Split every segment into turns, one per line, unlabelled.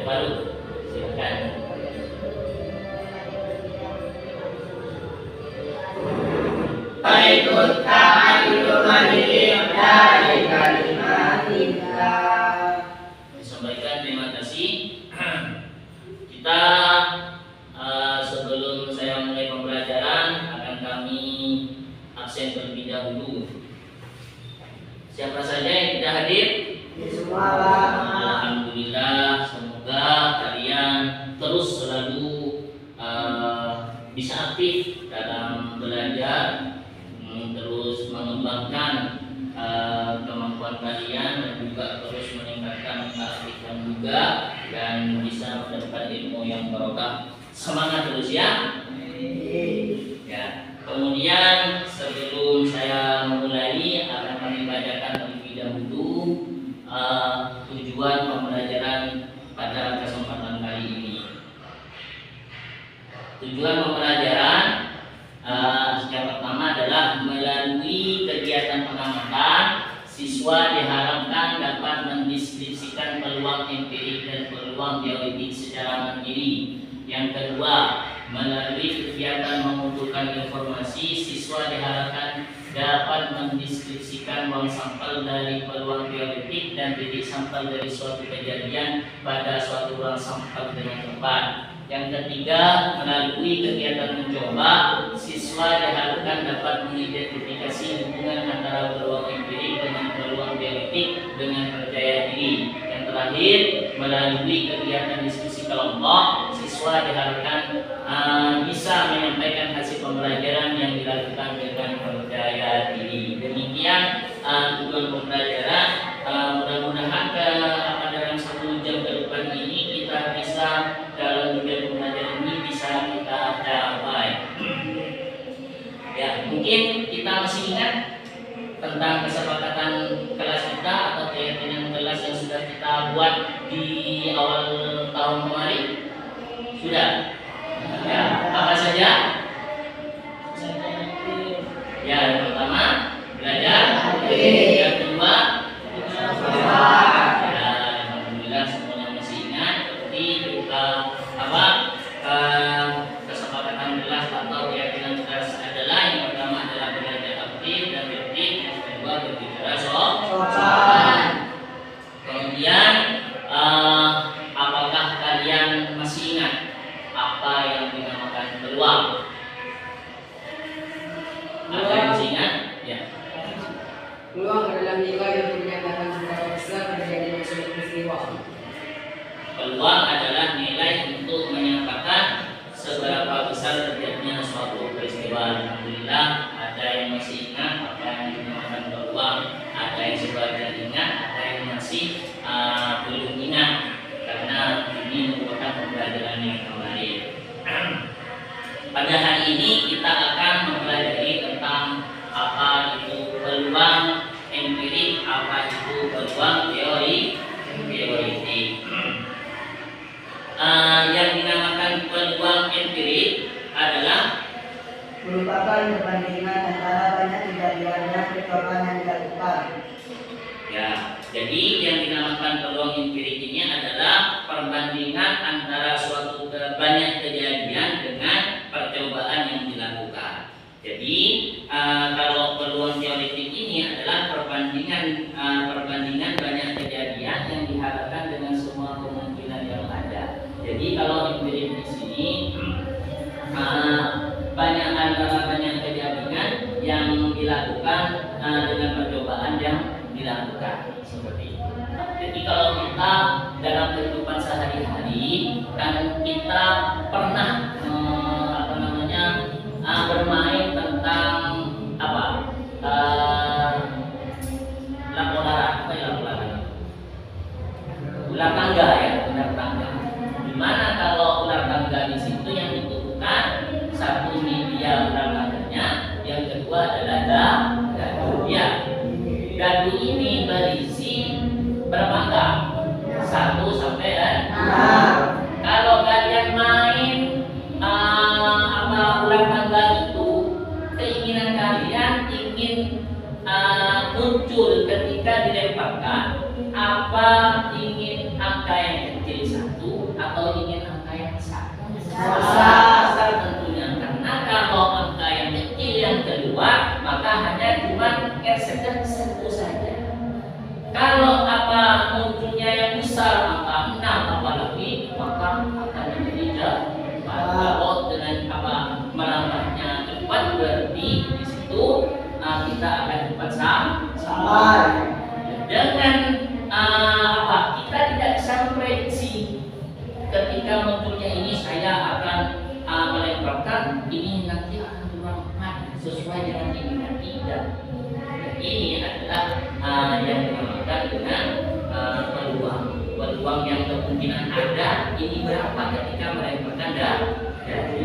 baru. Silakan.
Baikut ta'alluma dari kalimatillah.
Disampaikan, terima kasih. Kita sebelum saya mulai pembelajaran akan kami absen terlebih dahulu. Siapa saja yang tidak hadir?
Semua.
Alhamdulillah, semoga kalian terus selalu bisa aktif dalam belajar, terus mengembangkan kemampuan kalian dan juga terus meningkatkan keaktifan juga dan bisa mendapat ilmu yang barokah. Semangat terus ya. Ya. Kemudian sebelum saya memulai akan kami bacakan terlebih dahulu tujuan pembelajaran pada kesempatan kali ini. Tujuan pembelajaran yang pertama adalah melalui kegiatan pengamatan, siswa diharapkan dapat mendeskripsikan peluang empirik dan peluang teoretik secara mandiri. Yang kedua, melalui kegiatan mengumpulkan informasi, siswa diharapkan dapat mendeskripsikan ruang sampel dari peluang teoretik dan titik sampel dari suatu kejadian pada suatu ruang sampel dengan tepat. Yang ketiga, melalui kegiatan mencoba, siswa diharapkan dapat mengidentifikasi hubungan antara peluang empirik dengan peluang teoretik dengan percaya diri. Yang terakhir, melalui kegiatan diskusi kelompok, siswa diharapkan bisa menyampaikan hasil pembelajaran yang dilakukan dengan percaya diri. Demikian tujuan pembelajaran. Mudah-mudahan dalam 1 jam ke depan ini kita bisa dalam tujuan pembelajaran ini bisa kita capai. Ya, mungkin kita masih ingat tentang kesepakatan kelas kita atau keyakinan kelas yang sudah kita buat di awal tahun kemarin. Sudah? Ya, apa saja? Ya, yang pertama belajar. Yang kedua, ya, alhamdulillah semuanya masih ingat. Jadi kita kesepakatan kelas atau keyakinan kelas adalah yang pertama adalah belajar aktif dan tertib, yang kedua berbicara sopan. Kemudian apakah kalian masih ingat apa yang dinamakan peluang? Ada yang masih ingat? Ya.
Peluang adalah nilai yang dinyatakan secara besar terjadinya suatu peristiwa.
Peluang adalah nilai untuk menyatakan seberapa besar terjadinya suatu peristiwa. Alhamdulillah ada yang masih ingat apa yang dinamakan peluang, ada yang sebagian ingat, ada yang masih belum ingat karena ini merupakan pembelajaran yang kemarin. Pada hari ini kita akan mempelajari tentang apa itu peluang empirik, apa itu peluang teoretik. Yang dinamakan peluang empirik adalah
merupakan perbandingan antara banyak kejadian dan percobaan yang dilakukan.
ya, jadi yang dinamakan peluang empirik ini adalah perbandingan antara suatu banyak kejadian dengan percobaan yang dilakukan. Jadi kalau peluang teoretik ini adalah perbandingan banyak kejadian yang diharapkan dengan semua kemungkinan yang ada. Jadi kalau empirik di sini banyak kejadian yang dilakukan dengan percobaan yang dilakukan seperti itu. Jadi kalau kita dalam kehidupan sehari-hari kan kita pernah bermain tentang ular tangga ya, ular tangga. Dimana kalau ular tangga di situ yang dibutuhkan satu media ular tangganya, yang kedua adalah dadu. Ya, dadu ini berisi berapa angka? 1 sampai 6. Kalau kalian main ular tangga itu, keinginan kalian ingin muncul ketika dilemparkan, apa ingin angka yang kecil 1 angka 6 apalagi maka akan menjadi cepat. Kalau dengan apa melambatnya cepat berarti di situ kita akan cepat sampai. Dengan apa kita tidak bisa memprediksi ketika munculnya ini saya akan melemparkan ini nanti akan bermanfaat sesuai dengan ini tidak. Ini adalah yang dinamakan dengan peluang yang kemungkinan ada ini berapa ketika melemparkan dari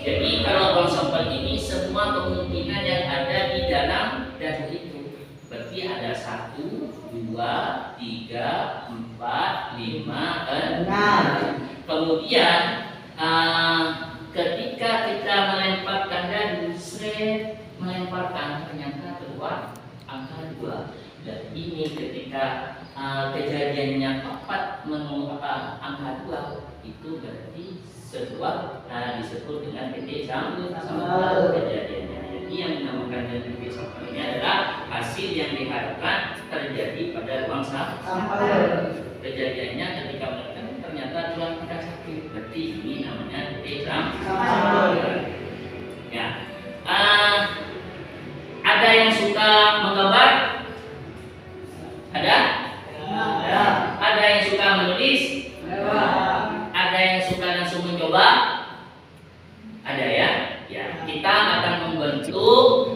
jadi kalau buang sampel ini semua kemungkinan yang ada di dalam dadu itu berarti ada 1, 2, 3, 4, 5, 6. Kemudian ketika kita melemparkan dadu, melemparkan ternyata keluar angka 2. Dan ini ketika kejadiannya tepat angka 2 itu berarti sebuah disebut dengan PT sampel kejadiannya. Jadi yang dinamakan PT sampel ini adalah hasil yang diharapkan terjadi pada ruang sampel. Kejadiannya ketika melakukan ternyata tulang kita sakit, berarti ini namanya PT sampel. Ya, ada yang suka menggambar? Ada? Ada yang suka menulis? Ada yang suka langsung mencoba? Ada ya? Ya, kita akan membentuk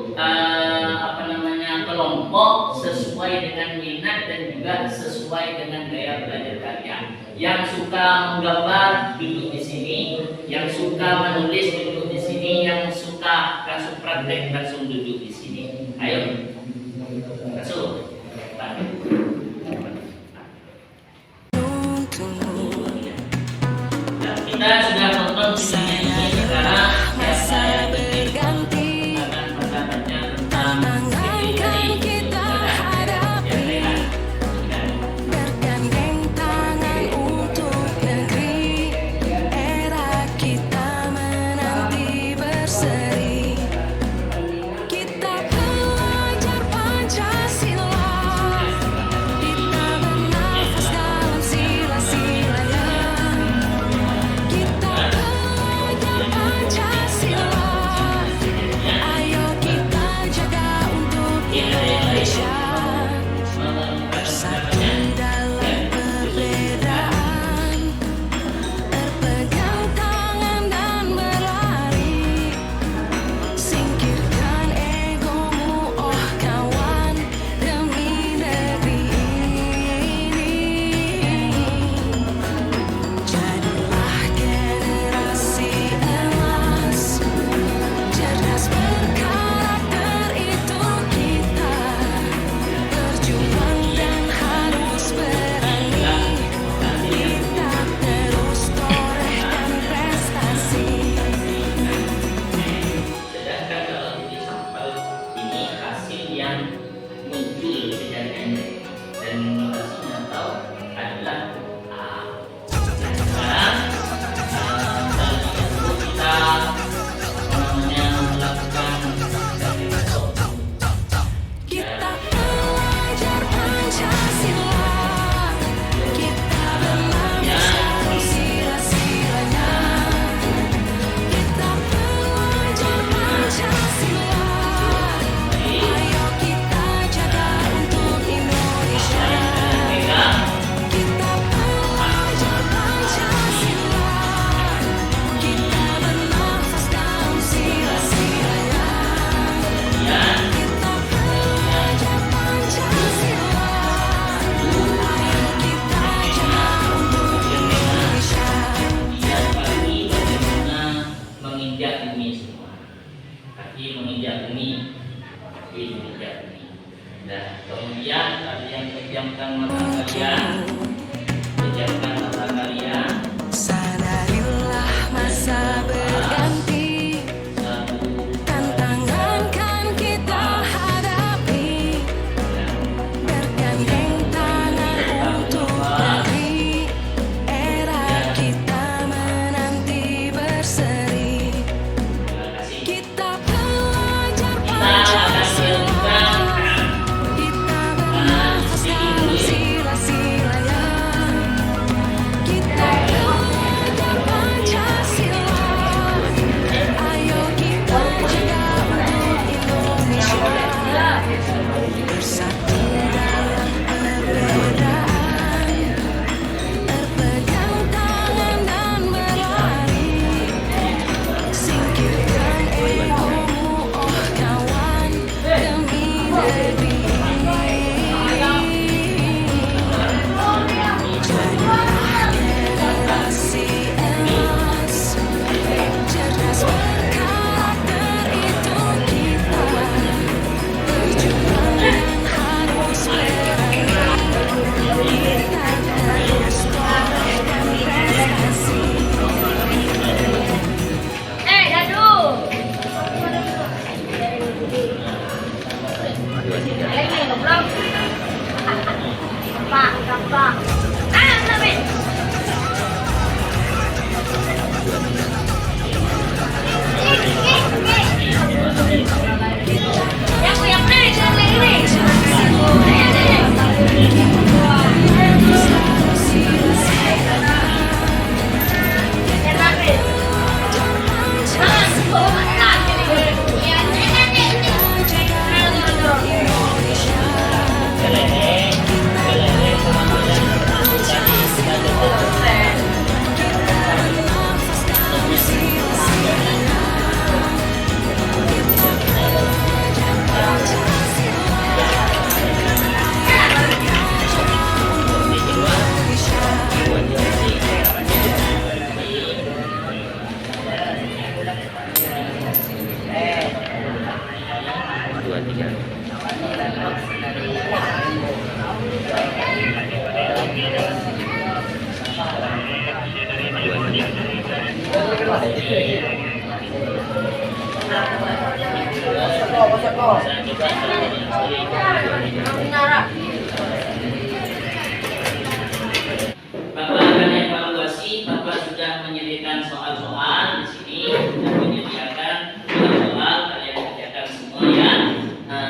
kelompok sesuai dengan minat dan juga sesuai dengan gaya belajar kalian. Yang suka menggambar duduk di sini, yang suka menulis duduk di sini, yang suka langsung praktek langsung duduk di sini. Ayo, langsung. Kita sudah nonton videonya ini sekarang masa berganti akan bertanya tentang kita hadapi
bergandeng tangan untuk negeri era kita menanti berseri kita belajar Pancasila kita bernafas dalam sila-silanya kita belajar
Dua tiga. Bapak akan evaluasi. Bapak sudah menyediakan soal-soal di sini, sudah menyediakan soal-soal, kalian kerjakan semua ya,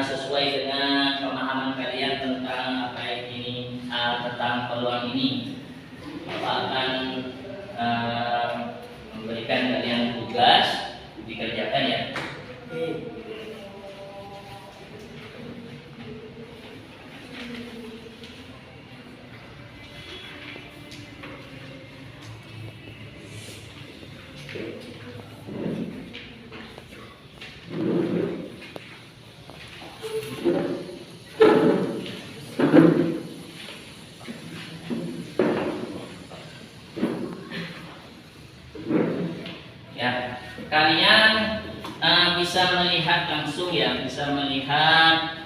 sesuai dengan pemahaman kalian tentang apa ini, tentang peluang ini. Bapak akan memberikan kalian tugas dikerjakan ya. Ya, kalian bisa melihat langsung ya, bisa melihat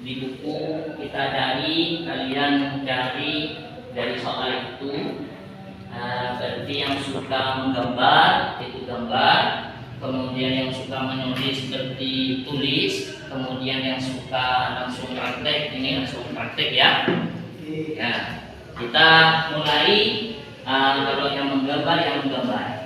di buku kita kalian mencari dari soal itu. Berarti yang suka menggambar itu gambar, kemudian yang suka menulis seperti tulis, kemudian yang suka langsung praktek ini langsung praktek ya. Ya, kita mulai. Kalau yang menggambar, yang menggambar.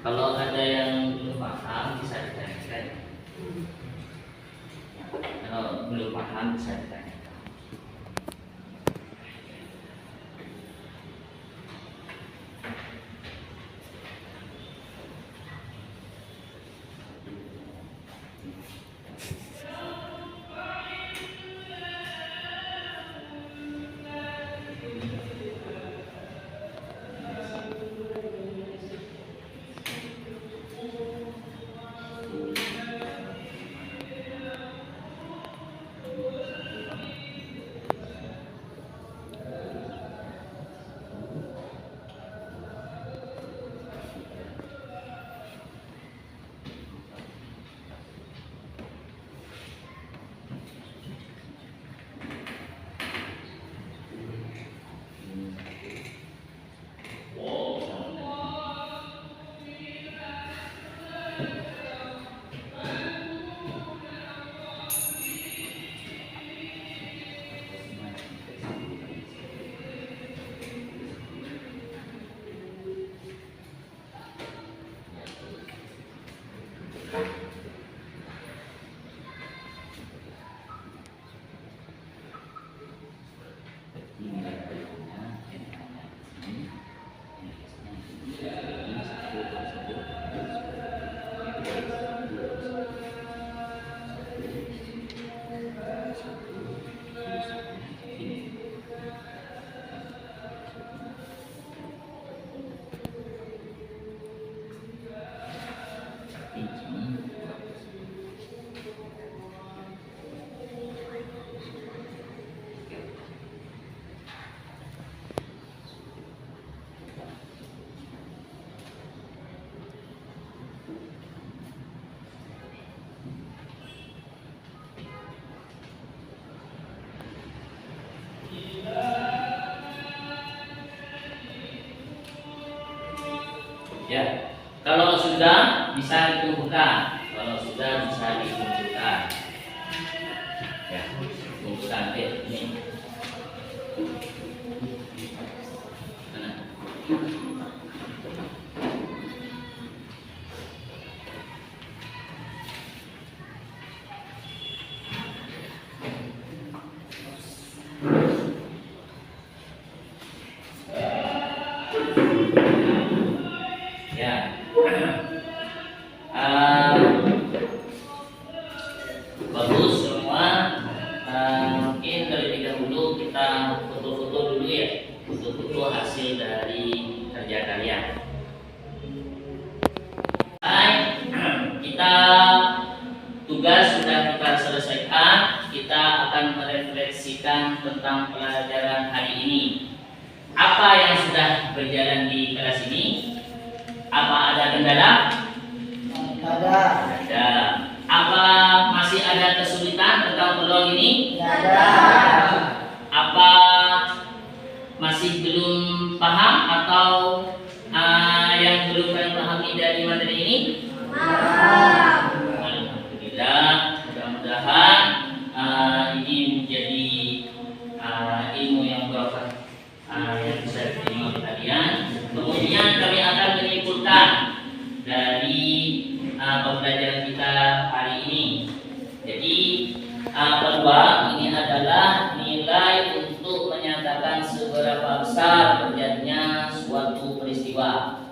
Kalau ada yang belum paham bisa ditanyakan. Kalau belum paham bisa ditanyakan. sudah bisa dikumpulkan. Kalau sudah bisa dikumpulkan. Ya, kumpulkan ini. Mana? Ya. Bagus semua. Mungkin terlebih dahulu kita foto-foto dulu ya, foto-foto hasil dari kerja kalian. Baik, kita tugas sudah kita selesaikan. Kita akan merefleksikan tentang pelajaran hari ini. Apa yang sudah berjalan di kelas ini? Apa ada kendala?
Ada.
Ada. Apa masih ada kesulitan tentang peluang ini?
Ada.
Apa masih belum paham atau yang belum kalian pahami dari materi ini? Alhamdulillah, mudah-mudahan ini menjadi ilmu yang berkah yang bisa diterima oleh kalian. Kemudian kami akan menyimpulkan dari pembelajaran kita hari ini. Jadi peluang ini adalah nilai untuk menyatakan seberapa besar terjadinya suatu peristiwa.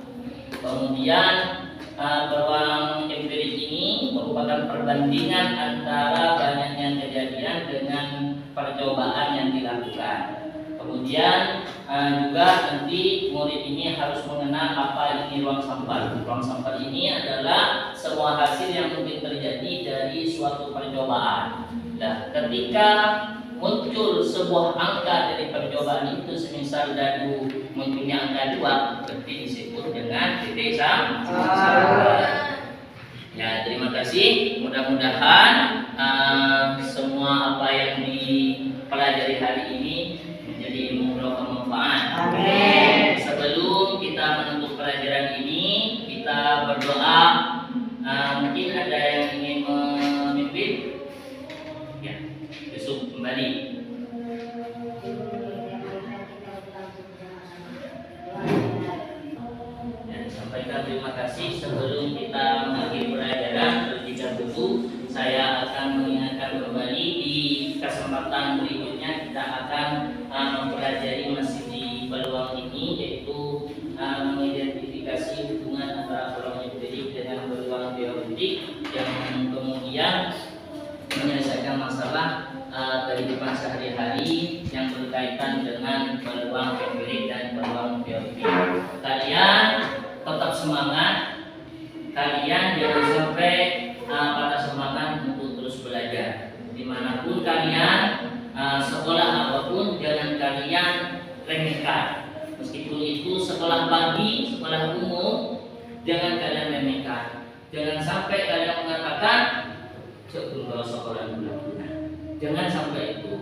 Kemudian peluang empirik ini merupakan perbandingan antara banyaknya kejadian dengan percobaan yang dilakukan. Kemudian juga nanti murid ini harus mengenal apa ini ruang sampel. Ruang sampel ini adalah semua hasil yang mungkin terjadi dari suatu percobaan. Nah, ketika muncul sebuah angka dari percobaan itu, semisal dadu munculnya angka 2, berarti disebut dengan titik sampel. Ya, terima kasih. Mudah-mudahan semua apa yang dipelajari hari ini menjadi ilmu bermanfaat.
Amin.
Sebelum kita menutup pelajaran ini, kita berdoa. Mungkin ada yang ingin memimpin? Ya, Yusuf kembali. Dan sampaikan terima kasih. Sebelum kita mengakhiri pelajaran, terlebih dahulu saya akan mengingatkan kembali di kesempatan berikutnya kita akan mempelajari masih di peluang ini, yaitu mengidentifikasi hubungan antara peluang empirik dengan peluang teoretik yang kemudian menyelesaikan masalah kehidupan sehari-hari yang berkaitan dengan peluang empirik dan peluang teoretik. Kalian tetap semangat, kalian jangan sampai patah semangat untuk terus belajar. Dimanapun kalian, sekolah apapun jangan kalian remehkan. Meskipun itu sekolah pagi, sekolah umum, jangan kalian remehkan. Jangan sampai kalian mengatakan sebelum sekolah bulan-bulan. Jangan sampai itu.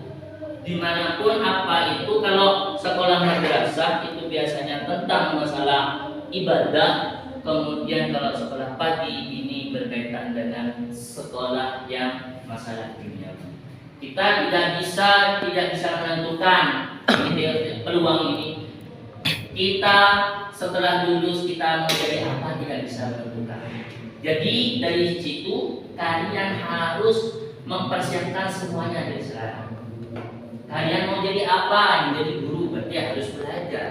Dimanapun apa itu, kalau sekolah madrasah itu biasanya tentang masalah ibadah. Kemudian kalau sekolah pagi ini berkaitan dengan sekolah yang masalah dunia. Kita tidak bisa menentukan peluang ini. Kita setelah lulus kita mau jadi apa tidak bisa menentukan. Jadi dari situ kalian harus mempersiapkan semuanya dari sekarang. Kalian mau jadi apa? Menjadi guru berarti harus belajar.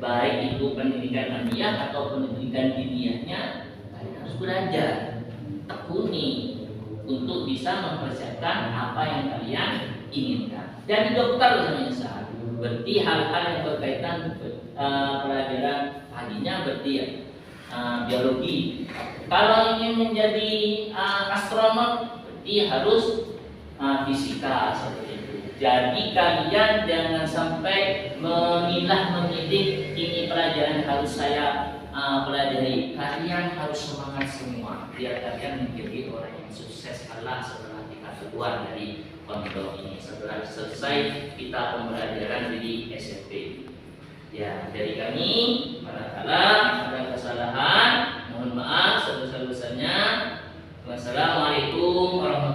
Baik itu pendidikan aliyah atau pendidikan diniahnya, kalian harus belajar, tekuni untuk bisa mempersiapkan apa yang kalian inginkan. Jadi dokter misalnya, berarti hal-hal yang berkaitan pelajaran paginya berarti ya, biologi. Kalau ingin menjadi astronot, berarti harus fisika seperti itu. Jadi kalian jangan sampai memilih ini pelajaran harus saya pelajari. Kalian harus semangat semua biar kalian menjadi orang yang sukses Allah setelah kita keluar dari pondok ini, setelah selesai kita pembelajaran di SMP. Ya, dari kami, barangkali ada kesalahan, mohon Mohon maaf sebesar-besarnya. Wassalamualaikum warahmatullahi wabarakatuh.